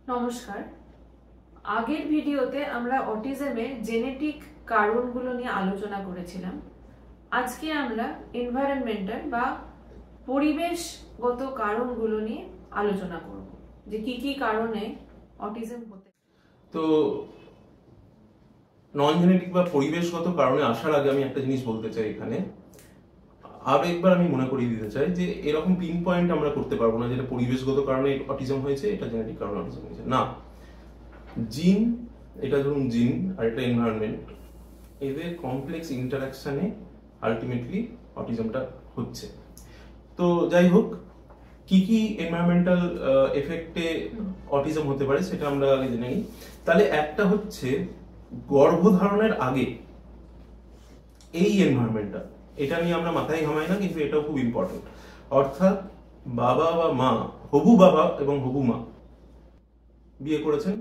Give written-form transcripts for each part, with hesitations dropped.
নমস্কার। আগের ভিডিওতে আমরা অটিজমের জেনেটিক কারণগুলো নিয়ে আলোচনা করেছিলাম। আজকে আমরা এনভায়রনমেন্টাল বা পরিবেশগত কারণগুলো নিয়ে আলোচনা করব, যে কি কি কারণে অটিজম হতে। তো নন জেনেটিক বা পরিবেশগত কারণে আসার আগে আমি একটা জিনিস বলতে চাই। এখানে আর একবার আমি মনে করিয়ে দিতে চাই যে এরকম পিন পয়েন্ট আমরা করতে পারবো না যেটা পরিবেশগত কারণে অটিজম হয়েছে, এটা জেনেটিক কারণে অটিজম হয়েছে না। জিন, এটা ধরুন জিন আর এটা এনভায়রনমেন্ট, এদের কমপ্লেক্স ইন্টারাকশনে আলটিমেটলি অটিজমটা হচ্ছে। তো যাই হোক, কি কি এনভায়রনমেন্টাল এফেক্টে অটিজম হতে পারে সেটা আমরা আগে জেনে নিই। তাহলে একটা হচ্ছে গর্ভধারণের আগে এই এনভায়রনমেন্টটা, এটা নিয়ে আমরা মাথায় ঘামাই না, কিন্তু এটাও খুব ইম্পর্টেন্ট। অর্থাৎ বাবা বা মা, হবু বাবা এবং হবু মা বিয়ে করেছেন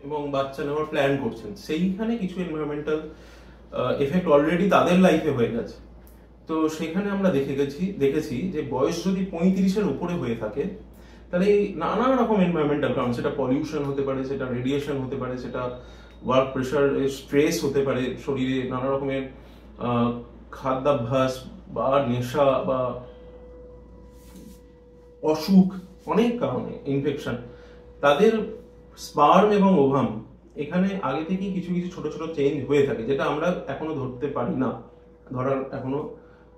এবং বাচ্চা নেওয়ার প্ল্যান করছেন, সেইখানে কিছু এনভায়রনমেন্টাল এফেক্ট অলরেডি তাদের লাইফে হয়ে গেছে। তো সেখানে আমরা দেখেছি যে বয়স যদি 35-এর উপরে হয়ে থাকে, তাহলে এই নানা রকম এনভায়রনমেন্টাল কারণ, সেটা পলিউশন হতে পারে, সেটা রেডিয়েশন হতে পারে, সেটা ওয়ার্ক প্রেশার, স্ট্রেস হতে পারে, শরীরে নানা রকমের খাদ্যাভ্যাস বা নেশা বা অসুখ, অনেক কারণে ইনফেকশন, তাদের স্পার্ম এবং ওভাম এখানে আগে থেকেই কিছু কিছু ছোট ছোট চেঞ্জ হয়ে থাকে, যেটা আমরা এখনো ধরতে পারি না, ধরার এখনো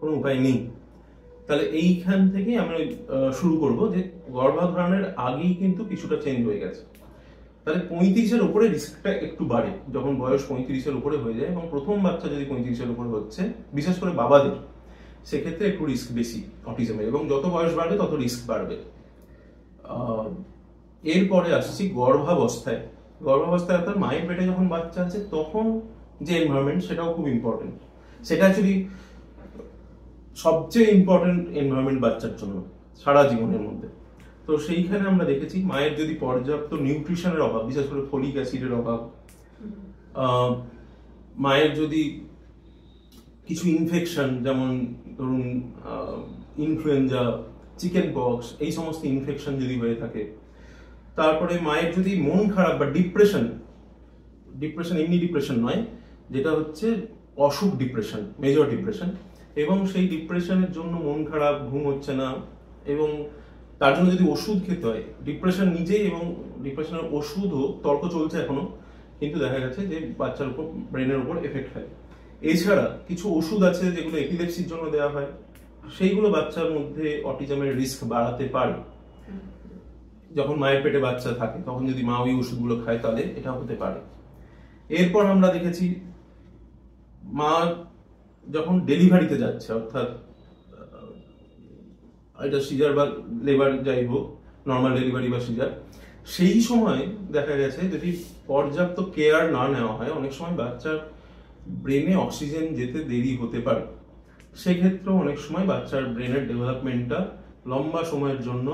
কোনো উপায় নেই। তাহলে এইখান থেকে আমরা শুরু করব যে গর্ভধারণের আগেই কিন্তু কিছুটা চেঞ্জ হয়ে গেছে। তাহলে 35-এর উপরে রিস্কটা একটু বাড়ে, যখন বয়স 35-এর উপরে হয়ে যায় এবং প্রথম বাচ্চা যদি 35-এর উপরে হচ্ছে, বিশেষ করে বাবাদের, সেক্ষেত্রে একটু রিস্ক বেশি অটিজমের, এবং যত বয়স বাড়বে তত রিস্ক বাড়বে। এরপরে আসছি গর্ভাবস্থায়। গর্ভাবস্থায় অর্থাৎ মায়ের পেটে যখন বাচ্চা আছে তখন যে এনভায়রনমেন্ট, সেটাও খুব ইম্পর্টেন্ট। সেটা অ্যাকচুয়ালি সবচেয়ে ইম্পর্টেন্ট এনভায়রনমেন্ট বাচ্চার জন্য সারা জীবনের মধ্যে। তো সেইখানে আমরা দেখেছি মায়ের যদি পর্যাপ্ত নিউট্রিশনের অভাব, বিশেষ করে ফলিক অ্যাসিডের অভাব, মায়ের যদি কিছু ইনফেকশন, যেমন ধরুন ইনফ্লুয়েঞ্জা, চিকেন পক্স, এই সমস্ত ইনফেকশন যদি হয়ে থাকে, তারপরে মায়ের যদি মন খারাপ বা ডিপ্রেশন এমনি ডিপ্রেশন নয়, যেটা হচ্ছে অসুখ ডিপ্রেশন, মেজর ডিপ্রেশন, এবং সেই ডিপ্রেশনের জন্য মন খারাপ, ঘুম হচ্ছে না, এবং তার জন্য যদি ওষুধ খেতে হয়, ডিপ্রেশন নিজেই এবং ডিপ্রেশনের ওষুধও তর্ক চলছে এখনো, কিন্তু দেখা গেছে যে বাচ্চার উপর, ব্রেনের উপর এফেক্ট হয়। এছাড়া কিছু ওষুধ আছে যেগুলো এপিলেপসির জন্য দেওয়া হয়, সেইগুলো বাচ্চার মধ্যে অটিজমের রিস্ক বাড়াতে পারে। যখন মায়ের পেটে বাচ্চা থাকে তখন যদি মা ওই ওষুধগুলো খায়, তাহলে এটা হতে পারে। এরপর আমরা দেখেছি মা যখন ডেলিভারিতে যাচ্ছে, অর্থাৎ এটা সিজার বা লেবার, যাই হোক, নর্মাল ডেলিভারি বা সিজার, সেই সময় দেখা গেছে যদি পর্যাপ্ত কেয়ার না নেওয়া হয়, অনেক সময় বাচ্চার ব্রেনে অক্সিজেন যেতে দেরি হতে পারে। সেক্ষেত্রেও অনেক সময় বাচ্চার ব্রেনের ডেভেলপমেন্টটা লম্বা সময়ের জন্য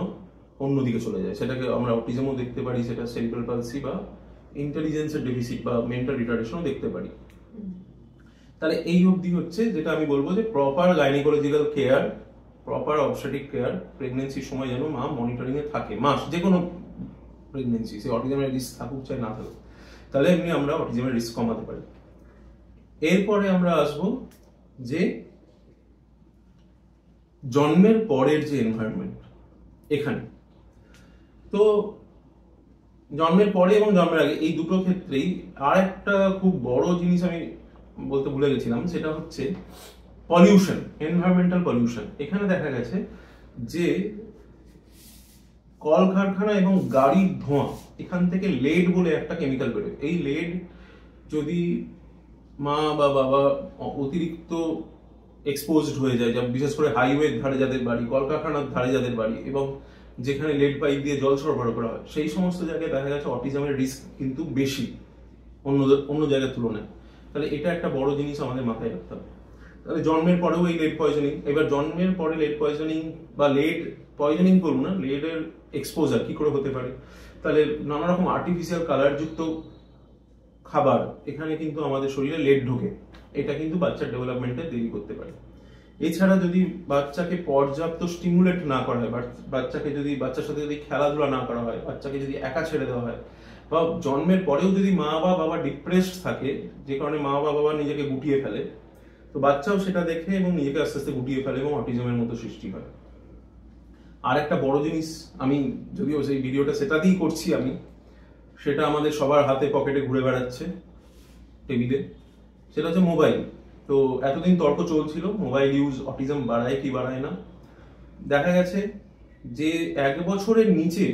অন্যদিকে চলে যায়। সেটাকে আমরা অটিজমও দেখতে পারি, সেটা সেরিব্রাল পালসি বা ইন্টেলিজেন্সের ডেফিসিট বা মেন্টাল রিটার্ডেশনও দেখতে পারি। তাহলে এই অবধি হচ্ছে যেটা আমি বলবো যে proper gynaecological care, proper obstetric care, প্রেগনেন্সির সময় যেন মা মনিটরিং এ থাকে, যে কোনো প্রেগনেন্সি, সে অটিজমের রিস্ক থাকুক চাই না থাকুক, তাহলে এমনি আমরা অটিজমের রিস্ক কমাতে পারি। এরপরে আমরা আসবো যে জন্মের পরের যে এনভায়রনমেন্ট, এখানে তো জন্মের পরে এবং জন্মের আগে এই দুটো ক্ষেত্রেই আর একটা খুব বড় জিনিস আমি বলতে ভুলে গেছিলাম, সেটা হচ্ছে পলিউশন, এনভায়রনমেন্টাল পলিউশন। এখানে দেখা গেছে যে কলকারখানা এবং গাড়ির ধোঁয়া, এখান থেকে লেড বলে একটা কেমিক্যাল বেরোয়। এই লেড যদি মা বা বাবা অতিরিক্ত এক্সপোজড হয়ে যায়, যা বিশেষ করে হাইওয়ের ধারে যাদের বাড়ি, কলকারখানার ধারে যাদের বাড়ি, এবং যেখানে লেড পাইপ দিয়ে জল সরবরাহ করা হয়, সেই সমস্ত জায়গায় দেখা গেছে অটিজমের রিস্ক কিন্তু বেশি অন্য জায়গার তুলনায়। তাহলে এটা একটা বড় জিনিস আমাদের মাথায় রাখতে হবে। তাহলে জন্মের পরেও এই লেড পয়জনিং, এবার জন্মের পরে লেড পয়জনিং বা লেড পয়জনিং করুন না, লেডের এক্সপোজার কি করে হতে পারে? তাহলে নানা রকম আর্টিফিশিয়াল কালারযুক্ত খাবার, এখানে কিন্তু আমাদের শরীরে লেড ঢোকে, এটা কিন্তু বাচ্চার ডেভেলপমেন্টে দেরি করতে পারে। এছাড়া যদি বাচ্চাকে পর্যাপ্ত স্টিমুলেট না করা হয়, বাচ্চার সাথে যদি খেলাধুলা না করা হয়, বাচ্চাকে যদি একা ছেড়ে দেওয়া হয়, বা জন্মের পরেও যদি মা বা বাবা ডিপ্রেসড থাকে, যে কারণে মা বা বাবা নিজেকে গুটিয়ে ফেলে, তো বাচ্চাও সেটা দেখে এবং নিজেকে আস্তে আস্তে গুটিয়ে ফেলে এবং অটিজমের মতো সৃষ্টি হয়। আর একটা বড় জিনিস, আমি যদিও সেই ভিডিওটা সেটাতেই করছি আমি, সেটা আমাদের সবার হাতে পকেটে ঘুরে বেড়াচ্ছে টেবিলে, সেটা হচ্ছে মোবাইল। তো এতদিন তর্ক চলছিল মোবাইল ইউজ অটিজম বাড়ায় কি বাড়ায় না। দেখা গেছে যে 1 বছরের নিচে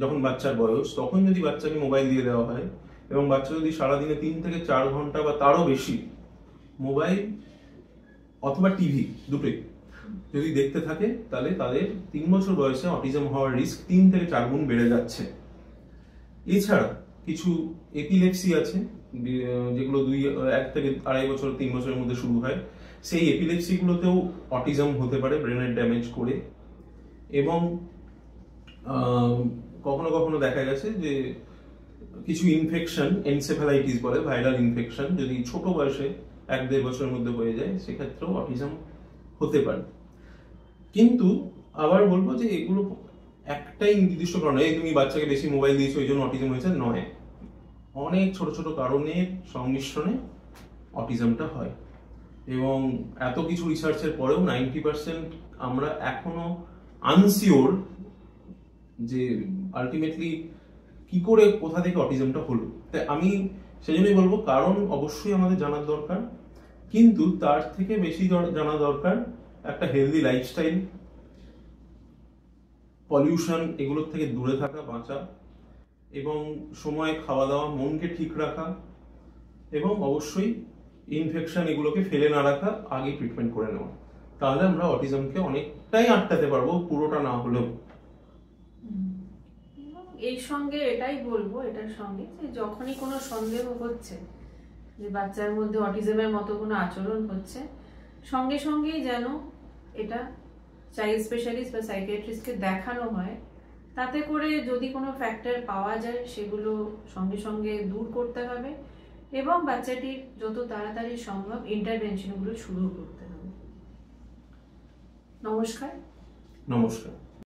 যখন বাচ্চার বয়স, তখন যদি বাচ্চাকে মোবাইল দিয়ে দেওয়া হয় এবং বাচ্চা যদি সারাদিনে 3 থেকে 4 ঘন্টা বা তারও বেশি মোবাইল অথবা টিভি দুটোই যদি দেখতে থাকে, তাহলে তাদের 3 বছর বয়সে অটিজম হওয়ার রিস্ক 3 থেকে 4 গুণ বেড়ে যাচ্ছে। এছাড়া কিছু এপিলেপসি আছে যেগুলো 1 থেকে 2.5 বছর 3 বছরের মধ্যে শুরু হয়। সেই এপিলেপসি গুলোতেও অটিজম হতে পারে ব্রেনের ড্যামেজ করে। এবং কখনো কখনো দেখা গেছে যে কিছু ইনফেকশন, এনসেফালাইটিস বলে, ভাইরাল ইনফেকশন যদি ছোট বয়সে 1-1.5 বছরের মধ্যে হয়ে যায়, সেক্ষেত্রেও অটিজম হতে পারে। কিন্তু আবার বলবো যে এগুলো একটাই নির্দিষ্ট কারণে, তুমি বাচ্চাকে বেশি মোবাইল দিয়েছো ওই জন্য অটিজম হয়েছে নয়, অনেক ছোট ছোট কারণের সংমিশ্রণে অটিজমটা হয়। এবং এত কিছু রিসার্চের পরেও 90% আমরা এখনো আনসিওর যে আলটিমেটলি কি করে কোথা থেকে অটিজমটা হলো। তাই আমি সেজন্যই বলবো কারণ অবশ্যই আমাদের জানার দরকার, কিন্তু তার থেকে বেশি জানা দরকার একটা হেলদি লাইফস্টাইল, পলিউশন এগুলোর থেকে দূরে থাকা, বাঁচা, এবং সময় খাওয়া দাওয়া, মনকে ঠিক রাখা, এবং অবশ্যই ইনফেকশন এগুলোকে ফেলে না রাখা, আগে ট্রিটমেন্ট করে নেওয়া। তাহলে আমরা অটিজমকে অনেকটাই আটকাতে পারবো, পুরোটা না হলেও। এই সঙ্গে এটাই বলবো, এটার সঙ্গে যে যখনই কোনো সন্দেহ হচ্ছে যে বাচ্চার মধ্যে অটিজমের মতো কোনো আচরণ হচ্ছে, সঙ্গে সঙ্গেই যেন এটা চাইল্ড স্পেশালিস্ট বা সাইকিয়াট্রিস্টকে দেখানো হয়। তাতে করে যদি কোনো ফ্যাক্টর পাওয়া যায় সেগুলো সঙ্গে সঙ্গে দূর করতে হবে এবং বাচ্চাটির যত তাড়াতাড়ি সম্ভব ইন্টারভেনশনগুলো শুরু করতে হবে। নমস্কার। নমস্কার।